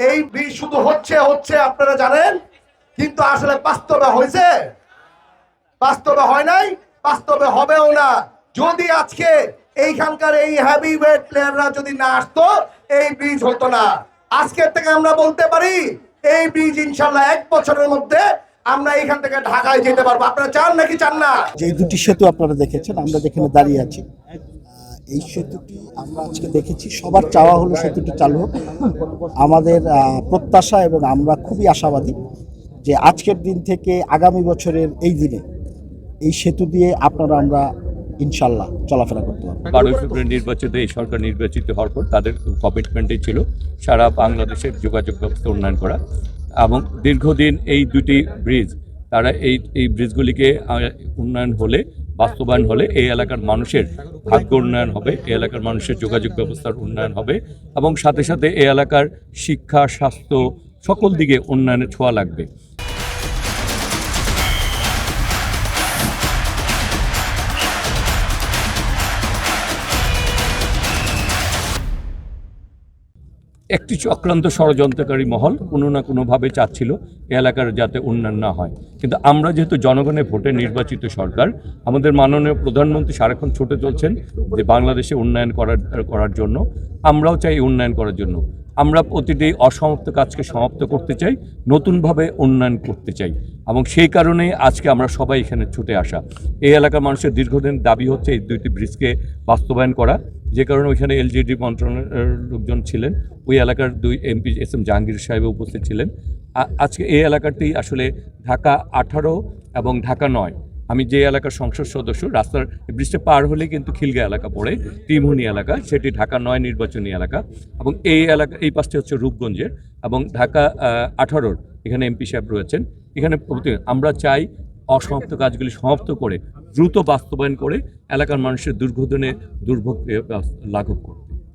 এই ব্রিজ শুধু হচ্ছে হচ্ছে আপনারা জানেন, কিন্তু আসলে বাস্তবে হয়েছে? বাস্তবে হয় নাই, বাস্তবে হবেও না। যদি আজকে এইখানকার এই হেভি ওয়েট প্লেয়াররা যদি না আসতো, এই ব্রিজ হতো না। আজকের থেকে আমরা বলতে পারি এই ব্রিজ ইনশাল্লাহ 1 বছরের মধ্যে আমরা এখান থেকে ঢাকায় যেতে পারবো। আপনারা চান নাকি চান না? যে দুটি সেতু আপনারা দেখেছেন, আমরা যেখানে দাঁড়িয়ে আছি, এই সেতুটি আমরা আজকে দেখেছি। সবার চাওয়া হলো সেতুটি চালু হোক। আমাদের প্রত্যাশা এবং আমরা খুবই আশাবাদী যে আজকের দিন থেকে আগামী বছরের এই দিনে এই সেতু দিয়ে আপনারা আমরা ইনশাল্লাহ চলাফেরা করতে পারবো। 12 ফেব্রুয়ারি নির্বাচিত এই সরকার নির্বাচিত হওয়ার পর তাদের কমিটমেন্টই ছিল সারা বাংলাদেশের যোগাযোগ ব্যবস্থা উন্নয়ন করা, এবং দীর্ঘদিন এই দুটি ব্রিজ তারা এই ব্রিজগুলিকে উন্নয়ন হলে, বাস্তবায়ন হলে এই এলাকার মানুষের ভাগ্য উন্নয়ন হবে, এই এলাকার মানুষের যোগাযোগ ব্যবস্থার উন্নয়ন হবে, এবং সাথে সাথে এই এলাকার শিক্ষা, স্বাস্থ্য সকল দিকে উন্নয়নের ছোঁয়া লাগবে। একটি চক্রান্ত ষড়যন্ত্রকারী মহল কোনো না কোনোভাবে চাচ্ছিল এ এলাকার যাতে উন্নয়ন না হয়, কিন্তু আমরা যেহেতু জনগণের ভোটে নির্বাচিত সরকার, আমাদের মাননীয় প্রধানমন্ত্রী সারাক্ষণ ছুটে চলছেন যে বাংলাদেশে উন্নয়ন করার জন্য। আমরাও চাই উন্নয়ন করার জন্য। আমরা প্রতিটি অসমাপ্ত কাজকে সমাপ্ত করতে চাই, নতুনভাবে উন্নয়ন করতে চাই, এবং সেই কারণেই আজকে আমরা সবাই এখানে ছুটে আসা। এই এলাকার মানুষের দীর্ঘদিন দাবি হচ্ছে এই দুইটি ব্রিজকে বাস্তবায়ন করা, যে কারণে ওইখানে এলজিডি মন্ত্রণালয়ের লোকজন ছিলেন, ওই এলাকার 2 এমপি SM জাহাঙ্গীর সাহেব উপস্থিত ছিলেন। আজকে এই এলাকাটি আসলে ঢাকা 18 এবং ঢাকা 9, আমি যে এলাকার সংসদ সদস্য, রাস্তার ব্রিজটা পার হলে কিন্তু খিলগা এলাকা পড়ে, ত্রিমোহনী এলাকা, সেটি ঢাকা 9 নির্বাচনী এলাকা, এবং এই এলাকা এই পাশটি হচ্ছে রূপগঞ্জের, এবং ঢাকা 18-র এখানে এমপি সাহেব রয়েছেন। এখানে আমরা চাই অসমাপ্ত কাজগুলি সমাপ্ত করে দ্রুত বাস্তবায়ন করে এলাকার মানুষের দুর্ভোগ লাঘব করতে।